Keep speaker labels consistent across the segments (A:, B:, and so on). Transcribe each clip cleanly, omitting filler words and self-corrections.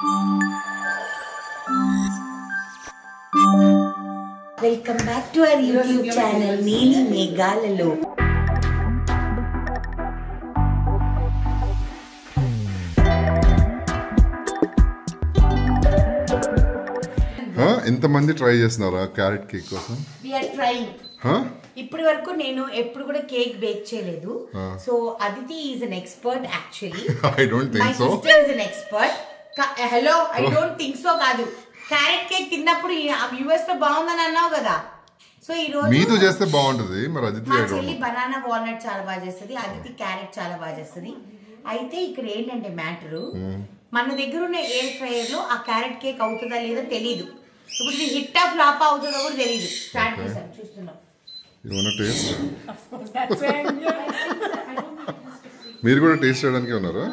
A: Welcome back to our YouTube channel Neeli Meghalalo.
B: ఎంత మంది try చేస్తున్నారా క్యారెట్ కేక్ కోసం?
A: We are trying. ఇప్పటి వరకు నేను ఎప్పుడు కూడా కేక్ బేక్ చేయలేదు. So Aditi is an expert actually.
B: I don't think so.
A: My sister is an expert. Hello, I don't think so కాదు. క్యారెట్ కేక్ తిన్నప్పుడు యుఎస్ లో బాగుందని అన్నావు కదా. సో ఈ రోజు
B: మీతో చేస్తే బాగుంటది. మరి అదితి
A: చెల్లి బనానా వాల్నట్ చాలా బాగా చేస్తుంది, అదితి క్యారెట్ చాలా బాగా చేస్తుంది. అయితే ఇక్కడ ఏంటంటే మ్యాటరు, మన దగ్గర ఉన్న ఎయిర్ ఫ్రైయర్ లో ఆ క్యారెట్ కేక్ అవుతుందా లేదా తెలీదు. ఇప్పుడు ఇది హిట్ ఆఫ్ ఫ్లాప్ అవుతుందో కూడా తెలీదు. స్టార్ట్ చేసాం, చూస్తున్నాం.
B: మీరు కూడా టేస్ట్ చేయడానికి ఉన్నారా?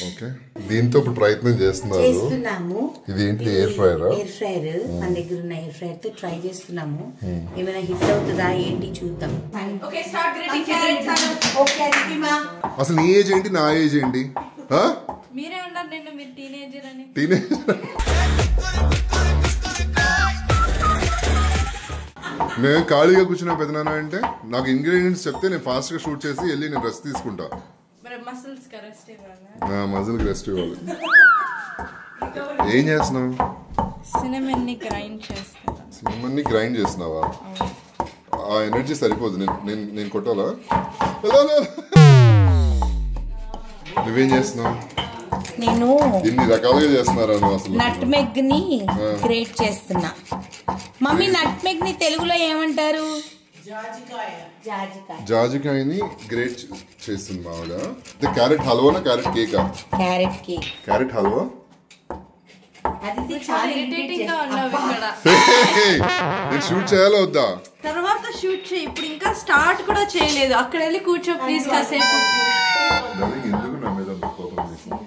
B: ఓకే, దీంతో ఇప్పుడు ప్రయత్నం చేస్తున్నాము. ఇది ఏంటి? Air fryer.
A: ఎయిర్ ఫ్రైయర్ మన దగ్గర ఉన్న ఎయిర్ ఫ్రైయర్ తో ట్రై చేస్తున్నాము. ఏమైనా హిట్ అవుతుందా ఏంటి చూద్దాం. Okay, start grating carrots. Okay అదితిమా,
B: అసలు నీ ఏజ్ ఏంటి, నా ఏజ్ ఏంటి?
C: మీరే అన్నారు నిన్న మీరు టీనేజర్ అని.
B: నేను ఖాళీగా కూర్చున్నా పెద్దనాన్న అంటే నాకు ఇంగ్రీడియంట్స్ చెప్తే నేను ఫాస్ట్ గా షూట్ చేసి వెళ్ళి నేను రెస్ట్ తీసుకుంటా. మజిల్ రెస్ట్ ఇవ్వాలి. ఏం చేస్తున్నావు?
C: సినమన్ ని
B: గ్రైండ్ చేస్తున్నావా? ఆ ఎనర్జీ సరిపోదు. నేను కొట్టాలా? నువ్వేం చేస్తున్నావు?
A: నేను
B: ఇన్ని రకాలుగా చేస్తున్నారా నువ్వు? అసలు
A: నట్మెగ్ ని గ్రేట్ చేస్తున్నా. మమ్మీ నట్మెగ్ ని తెలుగులో ఏమంటారు?
B: జాజికాయని గ్రేట్ చేస్తుంది మావిడ. క్యారెట్ హల్వానా క్యారెట్ కేకా?
A: Carrot cake.
B: Carrot halwa. Shoot చేయాలా వద్దా?
C: తర్వాత షూట్ చేయి. ఇప్పుడు ఇంకా స్టార్ట్ కూడా చేయలేదు. అక్కడ వెళ్ళి కూర్చో ప్లీజ్ కాసేపు.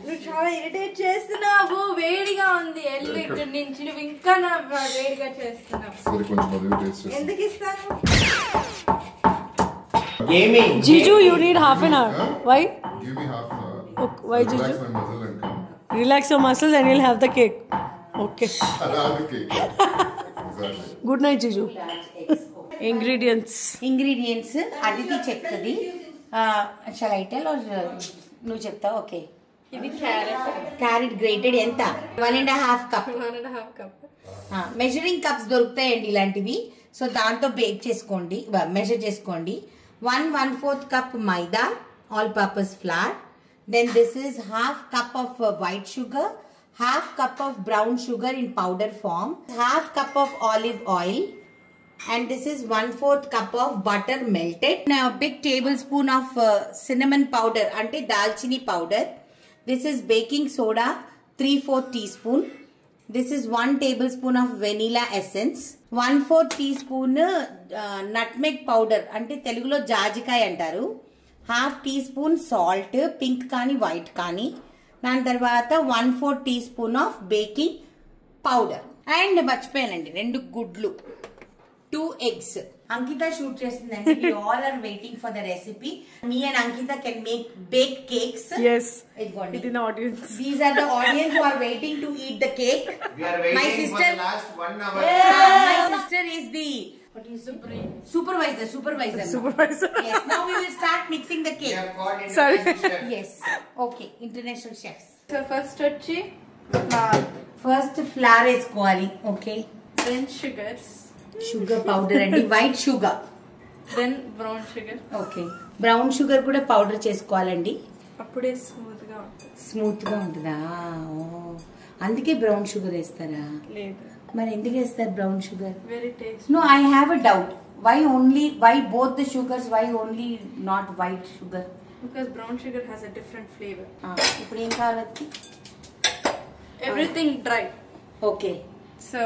C: నువ్వు చాలా ఇరిటేట్ చేస్తున్నావు. వేడిగా ఉంది. ఎల్లు ఇక్కడ నుంచి. నువ్వు ఇంకా నా వేడిగా చేస్తున్నావు. ఎందుకు ఇస్తాను?
D: Jiju, you need half an hour. Why?
B: Give me half an hour.
D: Okay, why
B: Relax
D: Jiju?
B: my muscle and come.
D: Relax your muscles and you'll have the cake. Okay.
B: I'll have the cake. Exactly.
D: Good night, Jiju. Ingredients.
A: Aditi చెప్తుంది. Shall I tell or నువ్వు చెప్తావు? Okay.
C: ఇది
A: carrot grated ఎంత? 1.5 cup. Measuring cups దొరుకుతాయండి ఇలాంటివి. So దాంతో bake చేసుకోండి, measure చేసుకోండి. 1/4 cup maida, all purpose flour. Then this is half cup of white sugar, half cup of brown sugar in powder form, half cup of olive oil, and this is 1/4 cup of butter melted. Now a big tablespoon of cinnamon powder, ante dalchini powder. This is baking soda, 3/4 teaspoon. This is 1 tablespoon of vanilla essence, 1/4 teaspoon nutmeg powder, ante telugulo jajikay antaru. Half teaspoon salt, pink kani white kani. Dan tarvata 1/4 teaspoon of baking powder. And మర్చిపోయానండి 2 గుడ్లు, 2 eggs. Ankita shoot చేస్తుందండి. We all are waiting for the recipe. Me and Ankita can bake cakes.
D: Yes. It's in the audience.
A: These are the audience who are waiting to eat the cake.
E: We are waiting
A: my sister,
E: for the last 1 hour.
A: My sister is the supervisor. Yes. Now we will start mixing the cake.
E: We have called
D: Sorry.
E: international chef.
A: Yes. Okay. International chefs.
C: So first వచ్చి
A: First flour వేసుకోవాలి. Okay.
C: Then sugars,
A: sugar powder అండి, white sugar.
C: Then brown sugar.
A: Okay, brown sugar కూడా powder చేసుకోవాలండి.
C: అప్పుడే smooth గా ఉంటుంది.
A: Smooth గా ఉంటుందా? అందుకే బ్రౌన్ షుగర్ వేస్తారా?
C: లేదు.
A: మరి ఎందుకు వేస్తారు brown sugar?
C: Very taste.
A: No, I have a doubt. Why both the sugars, why only not white sugar?
C: Because brown sugar has a different flavour.
A: ఇప్పుడు ఏం కావాలి?
C: Everything dry.
A: Okay.
C: So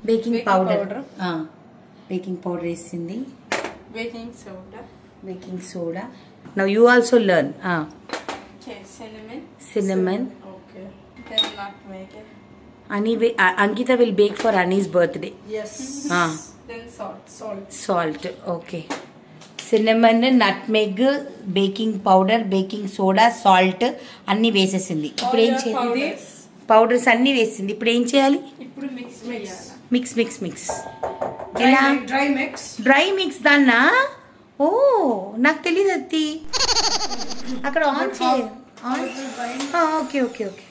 A: baking powder వేసింది. Baking soda. Now you also learn. Cinnamon.
C: Okay. Then nutmeg.
A: Ankita will bake for Ani's birthday.
C: Yes. Then salt.
A: Salt. Okay. Cinnamon, nutmeg, baking powder, baking soda, salt అన్ని వేసేసింది. ఇప్పుడు ఏం చేయాలి? Powders అన్ని వేసింది. ఇప్పుడు ఏం చేయాలి?
C: ఇప్పుడు
A: mix mix mix.
D: Dry
A: mix దాన్నా? ఓ నాకు తెలియదు అది. అక్కడ ఆన్ చేయాలి. Okay okay okay.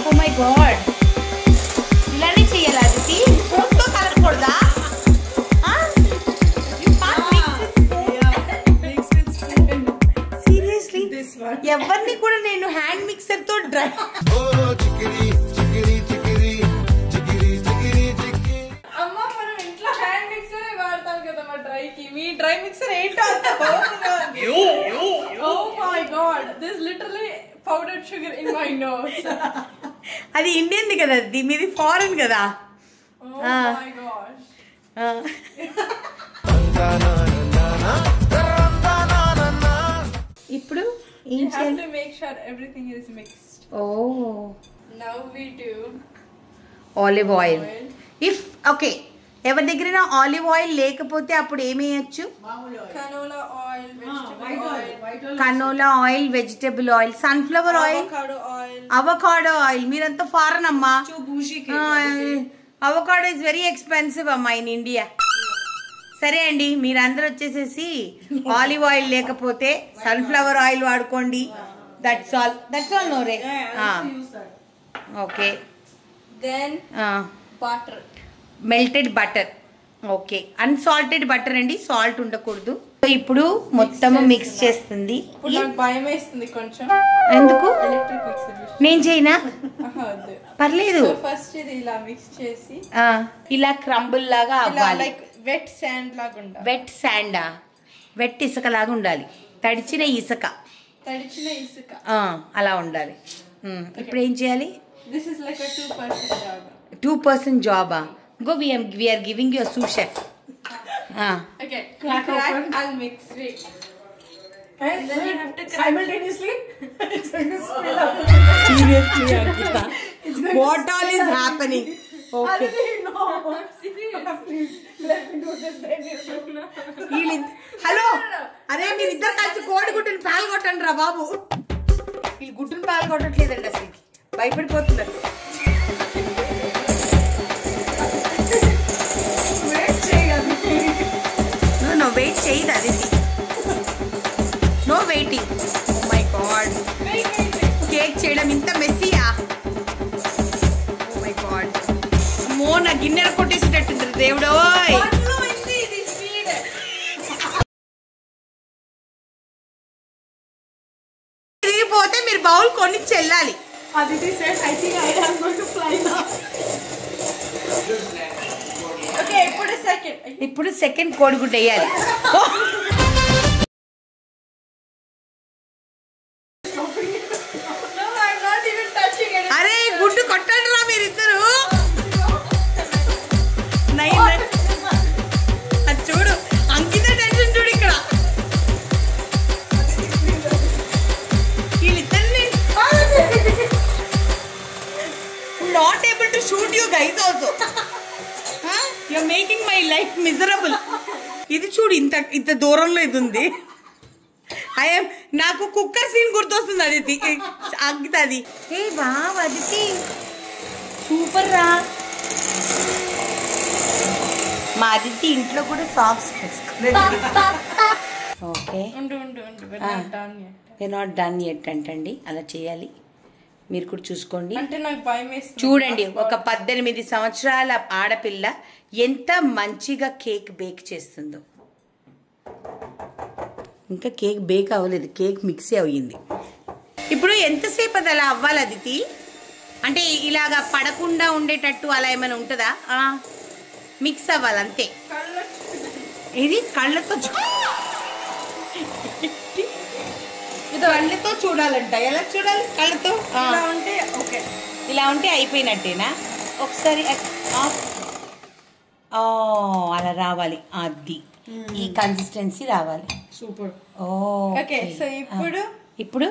A: Oh my god, ఇలానే చేయాలి అది. ఫోన్తో కలపకూడదా? సీరియస్లీ ఎవరిని కూడా నేను హ్యాండ్ మిక్సర్ తో డ్రై
C: డ్రై మిక్సర్ ఏంటో oh my god, this literally powdered sugar in my nose.
A: అది ఇండియన్ కదా, అది మీది ఫారెన్ కదా.
C: Oh my gosh.
A: ఇప్పుడు
C: You have to make sure everything is mixed.
A: Oh,
C: Now we do
A: olive oil. If okay, ఎవరి దగ్గర olive oil లేకపోతే అప్పుడు ఏమేయచ్చు?
C: canola oil, vegetable oil,
A: canola oil, vegetable oil, sunflower oil,
C: avocado oil.
A: Avocado oil. మీరంతా foreign అమ్మా. Avocado is very expensive అమ్మా in India. సరే అండి, మీరందరూ వచ్చేసేసి ఆలివ్ ఆయిల్ లేకపోతే సన్ఫ్లవర్ ఆయిల్ వాడుకోండి. దట్స్ ఆల్ నోరే. Okay.
C: Then butter.
A: Melted butter. Okay, unsalted butter అండి, సాల్ట్ ఉండకూడదు. ఇప్పుడు మొత్తం మిక్స్ చేస్తుంది.
C: ఇప్పుడు నాకు భయం వేస్తుంది కొంచెం.
A: ఎందుకు?
C: ఎలక్ట్రిక్ మిక్సర్
A: నేను చేయనా? పర్లేదు.
C: ఫస్ట్ ఇది ఇలా మిక్స్ చేసి
A: ఇలా క్రంబుల్ లాగా అవ్వాలి.
C: లైక్ వెట్ శాండ్ లాగా ఉండాలి.
A: వెట్ శాండా? వెట్ ఇసుక లాగా ఉండాలి. తడిచిన ఇసుక అలా ఉండాలి. ఇప్పుడు ఏం చేయాలి?
C: This is like a 2% job.
A: 2% జాబా? Go, we are giving you a sous chef.
C: Okay, crack. I'll mix it. And then you have to crack
D: simultaneously. It's going to spill out.
A: Seriously, Ankita. What all is happening? Okay.
D: No. Please, let me do this.
A: Hello, అరే మీరిద్దరు కలిసి కోడి గుడ్డుని పాల్గొట్టండి రా బాబు. వీళ్ళు గుడ్డుని పాల్గొట్టట్లేదండి, అసలు భయపడిపోతున్నారు. No, wait చేయదు అది. No waiting. Oh my God, cake చేయడం ఇంత మెస్సీయా? ఓ మై గాడ్, అమ్మో నా గిన్నె కొట్టేసినట్టుంది దేవుడో. పోతే మీరు బౌల్ కొని చెల్లాలి.
D: Aditi said, I think I am going to fly now.
C: Okay, ఇప్పుడు
A: సెకండ్ కోడిగుడ్డు వేయాలి.
C: No, I'm not even touching it.
A: అరే గుడ్డు కొట్టండి రా మీరిద్దరు. అది చూడు, అంకిత టెన్షన్ చూడు ఇక్కడ. వీళ్ళిద్దరిని not able to shoot you guys also. You're making my life miserable. ఇది చూడు, ఇంత దూరంలో ఇది ఉంది. నాకు కుక్కర్ సీన్ గుర్తొస్తుంది. అదితి అంకిత అది. ఏ వావ్ అదితి, సూపర్ రా. మా అదితి ఇంట్లో కూడా socks okay. Not done at అంటండి, అలా చేయాలి. మీరు కూడా చూసుకోండి.
C: అంటే నాకు భయం వేస్తుంది.
A: చూడండి, ఒక 18 సంవత్సరాల ఆడపిల్ల ఎంత మంచిగా కేక్ బేక్ చేస్తుందో. ఇంకా కేక్ బేక్ అవ్వలేదు, కేక్ మిక్సీ అయ్యింది. ఇప్పుడు ఎంతసేపు అది అలా అవ్వాలి అదితి? అంటే ఇలాగా పడకుండా ఉండేటట్టు అలా ఏమైనా ఉంటుందా? మిక్స్ అవ్వాలి అంతే. ఇది కళ్ళతో కళ్ళతో చూడాలంట. ఎలా చూడాలి? కళ్ళతో. ఇలా ఉంటే అయిపోయినట్టేనా? ఒకసారి అలా రావాలి. అది ఈ కన్సిస్టెన్సీ రావాలి.
D: సూపర్.
C: ఓకే, సో
A: ఇప్పుడు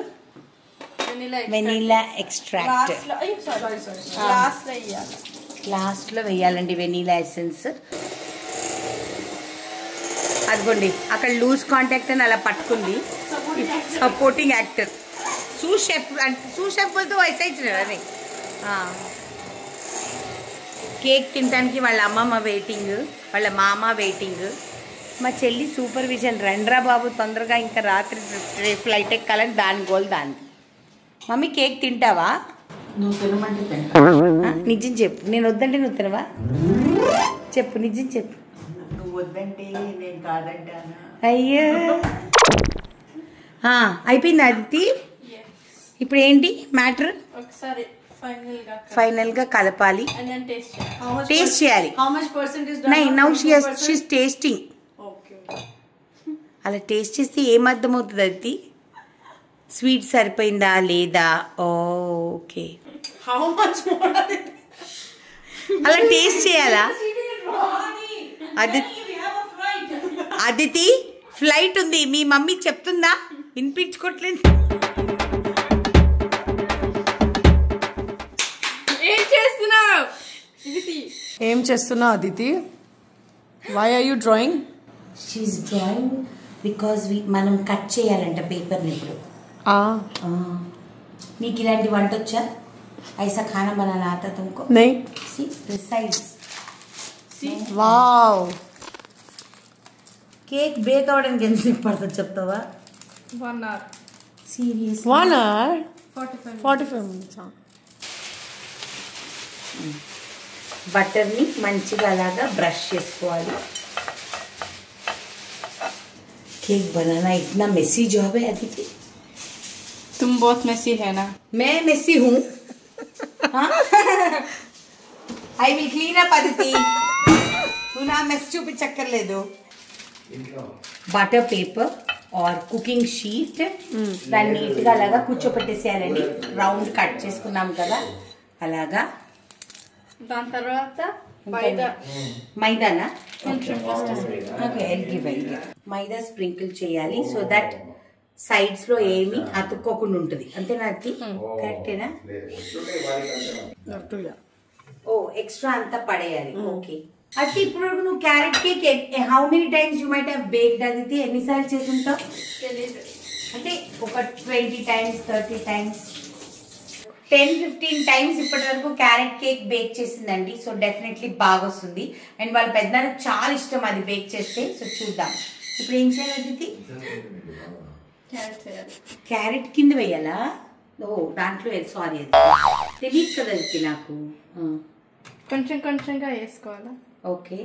A: వెనిలా ఎక్స్ట్రాక్ట్.
C: లాస్ట్ లో
A: లాస్ట్లో వేయాలండి వెనీలా ఎసెన్స్. అదిగోండి అక్కడ లూజ్ కాంటాక్ట్ అని అలా పట్టుకుంది. సపోర్టింగ్ యాక్టర్ సూషెఫ్ బోల్తో వైసా ఇచ్చిన అదే. కేక్ తినడానికి వాళ్ళ అమ్మమ్మ వెయిటింగ్, వాళ్ళ మామ వెయిటింగ్. మా చెల్లి సూపర్విజన్. రండ్రా బాబు తొందరగా, ఇంకా రాత్రి ఫ్లైట్ ఎక్కాలని దాని గోల్ దాన్ని. మమ్మీ కేక్ తింటావా?
D: నువ్వు తినమంటే
A: నిజం చెప్పు. నేను వద్దంటే నువ్వు తినవా? చెప్పు, నిజం చెప్పు.
D: నువ్వు వద్దంటే నేను కాదంటే అన్న.
A: అయ్యో అయిపోయింది అదితి. ఇప్పుడు ఏంటి మ్యాటర్?
C: ఒకసారి
A: ఫైనల్గా కలపాలి, టేస్ట్ చేయాలి.
D: How much percentage?
A: Now she's tasting. అలా టేస్ట్ చేస్తే ఏం అర్థమవుతుంది అదితి? స్వీట్ సరిపోయిందా లేదా? Okay,
D: How much more?
A: అలా టేస్ట్ చేయాలా? అదితి ఫ్లైట్ ఉంది, మీ మమ్మీ చెప్తుందా? వినిపించుకోవట్లేదు.
D: ఏం చేస్తున్నావు Aditi? Why are you drawing?
A: She's drawing because మనం కట్ చేయాలంట పేపర్ని ఇప్పుడు. నీకు ఇలాంటి వంట వచ్చా? ఐసా ఖానా బనానా ఆతా తుమ్కో?
D: नहीं.
A: See the size.
D: Wow.
A: Cake bake అవ్వడానికి ఎంత పడుతుంది చెప్తావా?
C: 1 hour.
A: Serious
D: 1 hour.
C: 45
D: minutes.
A: బటర్ని మంచిగా అలాగా బ్రష్ చేసుకోవాలి. केक बनाना इतना मेसी जॉब है अदिति.
C: तुम बहुत मेसी है ना?
A: मैं मेसी हूँ. I will clean up Aditi. तू ना मेस చూపించక్కర్లేదు. Butter paper or cooking sheet దాన్ని నీట్గా అలాగా కూర్చోపెట్టేసేయాలండి. రౌండ్ కట్ చేసుకున్నాం కదా అలాగా.
C: దాని తర్వాత
A: మైదానా? ఓకే, మైదా స్ప్రింకిల్ చేయాలి సో దట్ సైడ్స్ లో ఏమి అతుక్కోకుండా ఉంటుంది. అంతేనా? అది కరెక్టేనా? ఓ ఎక్స్ట్రా అంతా పడేయాలి. ఓకే. అయితే ఇప్పుడు నువ్వు carrot cake how many times you might have baked Aditi? ఎన్నిసార్లు చేసుంటావు? అంటే ఒక 20 times 30 times 10-15 times ఇప్పటి వరకు క్యారెట్ కేక్ బేక్ చేసిందండి. సో డెఫినెట్లీ బాగా వస్తుంది. అండ్ వాళ్ళ పెద్దనానికి చాలా ఇష్టం అది బేక్ చేస్తే. సో చూద్దాం ఇప్పుడు ఏం చేయాలి అదితి? క్యారెట్ కింద వేయాలా? ఓ దాంట్లో సారీ అది తెలియదు కదా అదితి నాకు.
C: కొంచెం కొంచెంగా వేసుకోవాలా?
A: ఓకే,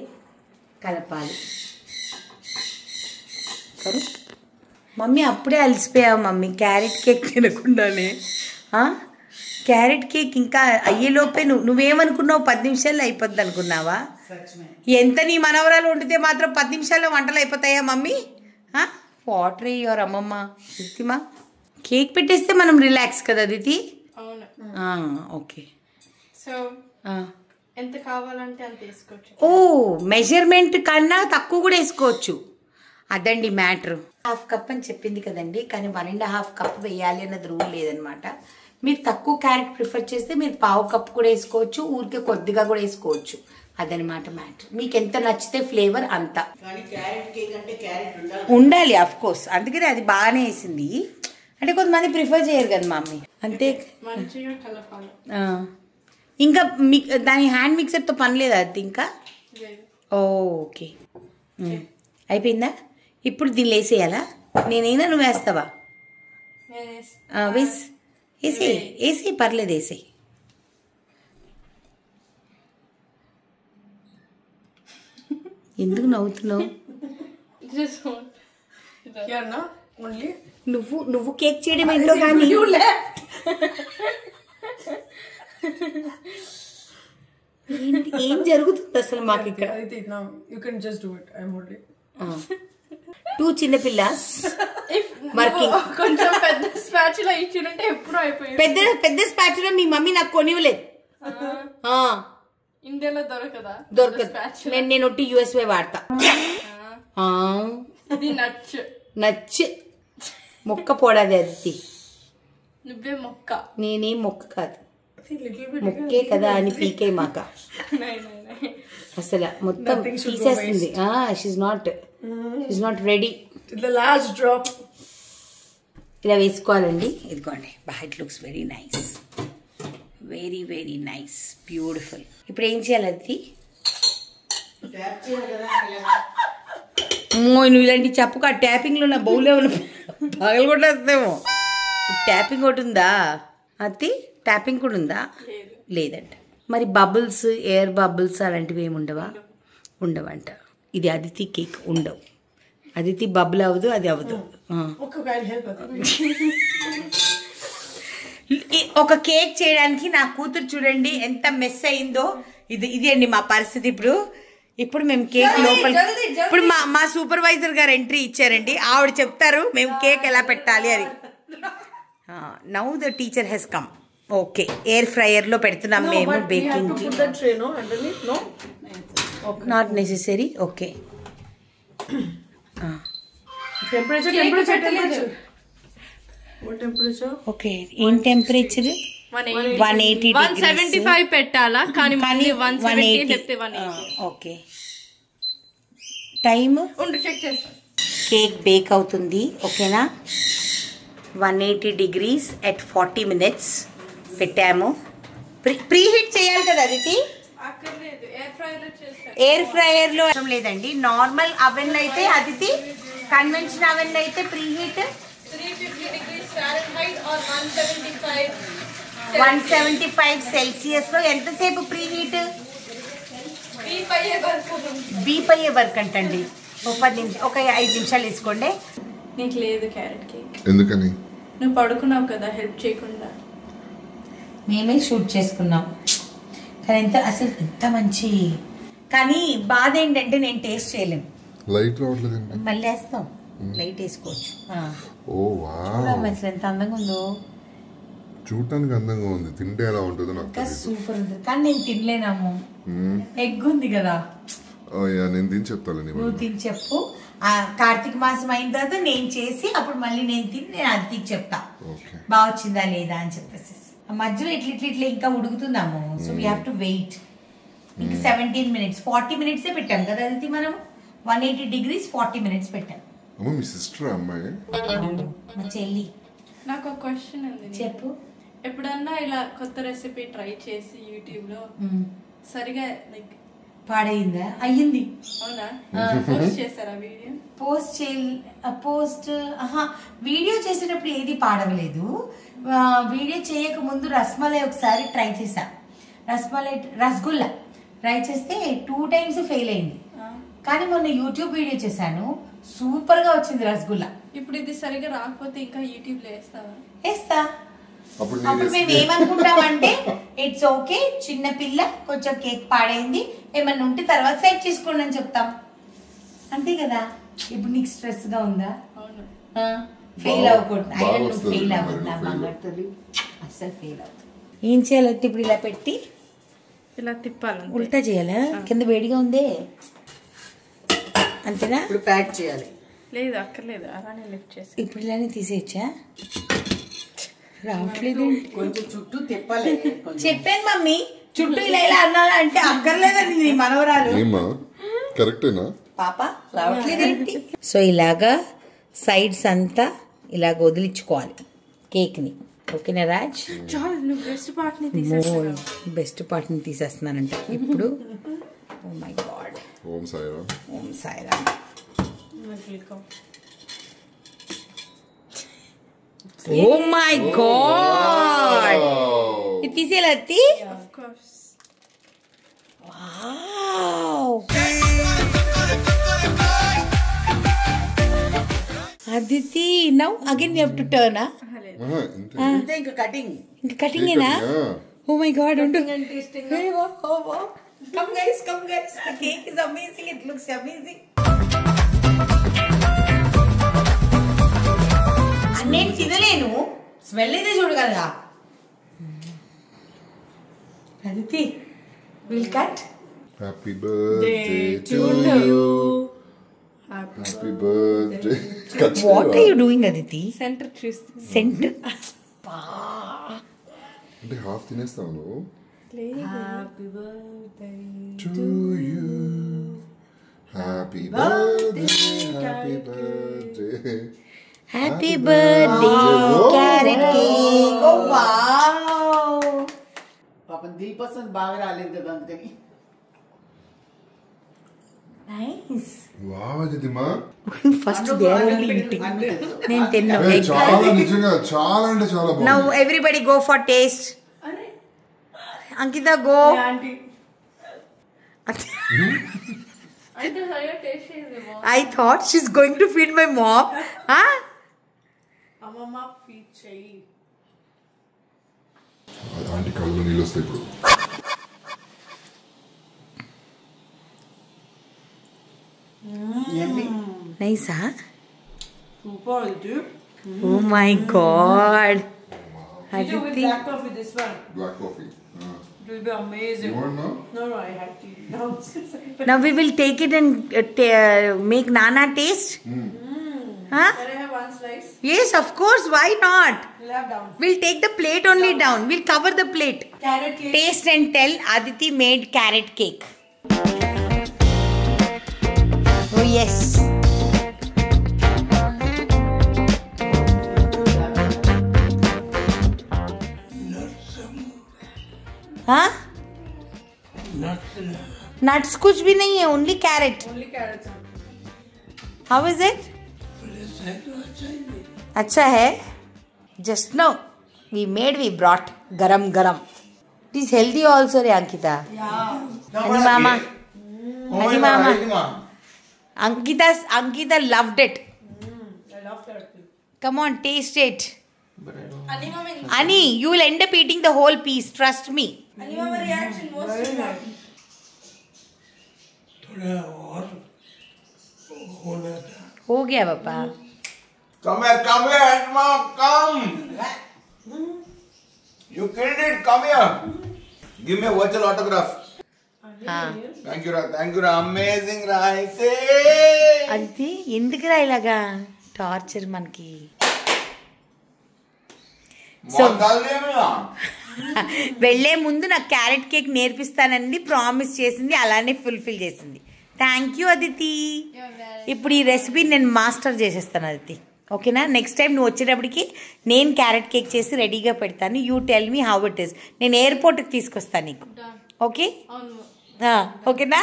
A: కలపాలి. మమ్మీ అప్పుడే అలసిపోయావు మమ్మీ క్యారెట్ కేక్ తినకుండానే. క్యారెట్ కేక్ ఇంకా అయ్యేలోపే నువ్వేమనుకున్నావు? 10 నిమిషాల్లో అయిపోద్ది అనుకున్నావా? ఎంత నీ మనవరాలు వండితే మాత్రం 10 నిమిషాల్లో వంటలు అయిపోతాయా మమ్మీ? వాటర్ యువర్ అమ్మమ్మ అదితిమా. కేక్ పెట్టేస్తే మనం రిలాక్స్ కదా అదితి?
C: అవును.
A: ఓకే.
C: సో ఎంత కావాలంటే అంత వేసుకోవచ్చు.
A: ఓ మెజర్మెంట్ కన్నా తక్కువ కూడా వేసుకోవచ్చు. అదండి మ్యాటర్. 1/2 కప్ అని చెప్పింది కదండి, కానీ 1.5 కప్ వేయాలి అన్నది రూల్ లేదనమాట. మీరు తక్కువ క్యారెట్ ప్రిఫర్ చేస్తే మీరు 1/2 కప్ కూడా వేసుకోవచ్చు, ఊరికే కొద్దిగా కూడా వేసుకోవచ్చు. అదనమాట మ్యాటర్. మీకు ఎంత నచ్చితే ఫ్లేవర్ అంత ఉండాలి అఫ్ కోర్స్. అందుకనే అది బాగానే వేసింది. అంటే కొంతమంది ప్రిఫర్ చేయరు కదా మమ్మీ. అంతే.
C: మంచిగా కలపాలి.
A: ఇంకా దాని హ్యాండ్ మిక్సర్తో పని లేదా అది? ఇంకా ఓకే అయిపోయిందా? ఇప్పుడు దీన్ని వేసేయాలా? నేనైనా నువ్వు వేస్తావా? వేసేయి పర్లేదు, వేసేయి. ఎందుకు నవ్వుతున్నావు? నువ్వు కేక్ చేయడం ఏంటో కానీ ఏం జరుగుతుంది అసలు మాకు ఇక్కడ? టూ చిన్నపిల్ల
C: కొంచెం పెద్ద స్పాచులా ఇచ్చినట్టే ఎప్పుడు అయిపోయింది.
A: పెద్ద స్పాచులా మీ మమ్మీ నాకు కొనివ్వలేదు.
C: ఇండియాలో
A: దొరకదు. నేను ఒట్టి యూఎస్ఏ వాడతా. నచ్చు మొక్క పోడాది అది.
C: నువ్వే మొక్క.
A: నేనేం మొక్క కాదు. ముక్కే కదా అని పీకే మాక అసలు మొత్తం తీసేస్తుంది. She not ready.
D: The last drop.
A: ఇలా వేసుకోవాలండి. ఇదిగోండి. It looks very nice, very very nice, beautiful. ఇప్పుడు ఏం చేయాలి అది? నువ్వు ఇలాంటి చెప్పక ట్యాపింగ్లో నా బౌలే ఉన్న పగలు కూడా వస్తేమో. ట్యాపింగ్ ఒకటి ఉందా అది? ట్యాపింగ్ కూడా ఉందా? లేదంట. మరి బబుల్స్, ఎయిర్ బబుల్స్ అలాంటివి ఏమి ఉండవా? ఉండవంట. ఇది అదితి కేక్ ఉండవు. అదితి బబుల్ అవ్వదు, అది అవ్వదు. ఒక కేక్ చేయడానికి నా కూతురు చూడండి ఎంత మెస్ అయిందో. ఇది అండి మా పరిస్థితి. ఇప్పుడు మేము కేక్ లోపల ఇప్పుడు మా సూపర్వైజర్ గారు ఎంట్రీ ఇచ్చారండి. ఆవిడ చెప్తారు మేము కేక్ ఎలా పెట్టాలి అని. Now the teacher has come. Okay, air fryer లో పెడుతున్నాం మేము బేకింగ్ కి. Not necessary. Okay, okay. ఏం టెంపరేచర్? 180,
C: 175 పెట్టాలా? కానీ 180.
A: ఓకే. టైమ్
C: చెక్ చేస్తాను.
A: కేక్ బేక్ అవుతుంది. ఓకేనా? 180 degrees at 40 minutes పెట్టాము. ప్రీ హీట్ చేయాలి కదా అది? ఎయిర్ ఫ్రైయర్ లో లేదండి. నార్మల్ అవెన్ అయితే అది, కన్వెన్షన్ అవెన్ అయితే pre heat
C: 350 degrees Fahrenheit or
A: 175 Celsius లో ఎంతసేపు ప్రీ హీట్? బీప్ అయ్యే వర్క్ అంటండి. ఒక 5 నిమిషాలు వేసుకోండి.
C: నీకు లేదు క్యారెట్ కేక్.
B: ఎందుకని?
C: నువ్వు పడుకున్నావు కదా హెల్ప్ చేయకుండా.
A: మేమే షూట్ చేసుకున్నాం. కానీ ఎంత మంచి. కానీ బాధ ఏంటంటే నేను టేస్ట్ చేయలేము.
B: లైట్ రావట్లేదండి.
A: మళ్ళీ వేస్తాం. లైట్ వేసుకోవచ్చు.
B: ఓ వావ్,
A: అసలు ఎంత అందంగా ఉందో.
B: చూడటానికి అందంగా ఉంది. తింటే ఎలా ఉంటుందో నాకు తెలియదు.
A: సూపర్ ఉంది. కానీ నేను తినలేనాము. ఎగ్ ఉంది కదా.
B: నేను తిని చెప్తాను.
A: నువ్వు తిని చెప్పు. కార్తీక మాసం అయిన తర్వాత నేను చేసి అప్పుడు మళ్ళీ నేను తిని నేను అది చెప్తా బాగా వచ్చిందా లేదా అని చెప్పేసి. మధ్యలో ఇట్లా ఇంకా ఉడుకుతున్నాము. So we have to wait. ఇంకా 17 minutes 40 minutes పెట్టాం కదా అది. మనం 180 degrees 40 minutes పెట్టాం.
B: మీ సిస్టర్ అమ్మాయి?
A: మా చెల్లి.
C: నాకు ఒక క్వశ్చన్ ఉంది.
A: చెప్పు.
C: ఎప్పుడన్నా ఇలా కొత్త రెసిపీ ట్రై చేసి యూట్యూబ్ లో సరిగా లైక్
A: పాడైందా? అయ్యింది.
C: అవునా? పోస్ట్ చేస్తారా వీడియో?
A: వీడియో చేసేటప్పుడు ఏది పాడవలేదు. వీడియో చేయక ముందు రస్మలై ఒకసారి ట్రై చేసా. రసగుల్లా ట్రై చేస్తే 2 times ఫెయిల్ అయింది. కానీ మొన్న యూట్యూబ్ వీడియో చేశాను, సూపర్ గా వచ్చింది రసగుల్లా.
C: ఇప్పుడు ఇది సరిగా రాకపోతే ఇంకా యూట్యూబ్ లో
A: వేస్తా. అప్పుడు మేము ఏమనుకుంటామంటే ఇట్స్ ఓకే, చిన్న పిల్ల కొంచెం కేక్ పాడైంది, ఏమన్నా ఉంటే తర్వాత సెట్ చేసుకోండి అని చెప్తాం. అంతే కదా. ఇప్పుడు నీకు స్ట్రెస్ గా ఉందా? ఫెయిల్ అవ్వకూడదు. అయినా నువ్వు ఫెయిల్ అవ్వదు నా బంగారు. అస్సలు ఫెయిల్ అవ్వదు. ఏం చేయాలంటే ఇప్పుడు ఇలా పెట్టి
C: ఇలా తిప్పాలి.
A: ఉల్టా చేయాలా? కింద వేడిగా ఉంది అంతేనా?
D: ఇప్పుడు ప్యాక్ చేయాలి.
C: లేదు అక్కర్లేదు, అలానే లిఫ్ట్ చేసి
A: ఇప్పుడు ఇలానే తీసేయచ్చా? రావట్లేదు.
D: కొంచెం చుట్టూ తిప్పాలి.
A: చెప్పాను మమ్మీ చుట్టూ ఇలా అన్నాలా అంటే అక్కర్లేదండి. నీ మనవరాలు
B: కరెక్టేనా
A: పాప? రావట్లేదేంటి? సో ఇలాగా సైడ్స్ అంతా ఇలాగ వదిలించుకోవాలి కేక్ ని. ఓకేనా రాజ్? బెస్ట్ పార్ట్ ని తీసేస్తున్నానంట ఇప్పుడు. Oh my god.
B: Om Sairam.
A: Om Sairam. Oh my god. ఇది తీసేయాలి అత్తి. Aditi now again you have to turn.
D: ఇంకా కటింగ్.
A: ఇంకా కటింగేనా? ఓ మై గాడ్. ఉండు. Come guys. The cake is amazing. It looks amazing. నేను తినలేను. స్మెల్ అయితే చూడు కదా. Aditi will cut.
B: Happy birthday to you. Happy birthday.
A: What are you doing, Aditi?
C: Centre చూసి
A: Center.
B: అంటే హాఫ్ తినేస్తావు నువ్వు.
D: Happy birthday
B: To you. Happy birthday, happy birthday.
A: Happy birthday carrot cake. Oh wow.
E: పాపం దిల్ పసంద్ బాగా రాలేదు కదా అందుకని.
A: నైస్.
B: వావ్ అదితిమా.
A: First they are only eating. నేను తిన్నా.
B: చాలా నిజంగా చాలా అంటే చాలా బాగుంది.
A: Now everybody go for taste. Ankita go.
D: Aunty.
C: అంటే సరిగా taste చేసేమో.
A: I thought she's going to feed my mom. Huh?
D: అమ్మమ్మ ఫీడ్ చెయ్యి.
B: ఆంటీ కళ్ళు నీళ్ళు వస్తాయి ఇప్పుడు.
A: Nice, huh?
D: Super, dude.
A: Oh my God.
D: Did you with
A: Aditi.
D: black coffee this one?
B: Black coffee.
D: It will be amazing.
B: You want now?
D: No, I had tea. No.
A: Now we will take it and make Nana taste. Huh?
D: Can I have one slice?
A: Yes, of course. Why not?
D: We'll have down.
A: We'll take the plate only down. We'll cover the plate.
D: Carrot cake.
A: Taste and tell. Aditi made carrot cake. Oh yes. हाँ? Nuts कुछ भी नहीं है. Only carrot.
D: Only carrots.
A: How is it? अच्छा है. Just now we brought garam. It is healthy also, re Ankita.
D: Yeah.
A: Ani mama. Ani mama. Ankita loved it.
D: I love carrot cake.
A: Come on, taste it.
C: అని మమ్మ
A: Ani, you will end up eating the whole piece. Trust me.
C: అని మమ్మ reaction most
A: हो गया पापा.
F: Come here, Asma, come. You killed it, come here. Give me a virtual autograph.
A: हाँ.
F: Thank you, Ra, amazing, Ra.
A: అది ఎందుకురా ఇలాగా torture మనకి. వెళ్లే ముందు నాకు క్యారెట్ కేక్ నేర్పిస్తానండి ప్రామిస్ చేసింది, అలానే ఫుల్ఫిల్ చేసింది. Thank you Aditi. ఇప్పుడు ఈ రెసిపీ నేను మాస్టర్ చేసేస్తాను అదితి. ఓకేనా? నెక్స్ట్ టైం నువ్వు వచ్చేటప్పటికి నేను క్యారెట్ కేక్ చేసి రెడీగా పెడతాను. You tell me how it is. నేను ఎయిర్పోర్ట్కి తీసుకొస్తాను నీకు. ఓకే? ఓకేనా?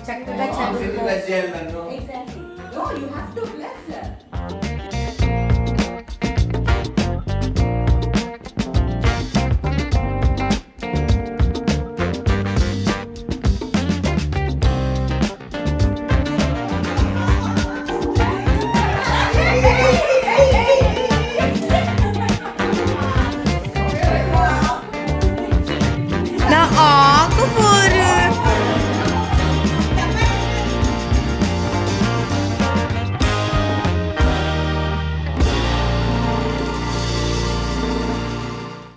A: చక్కగా చదువుకో.
F: Exactly.
C: No, you have to play.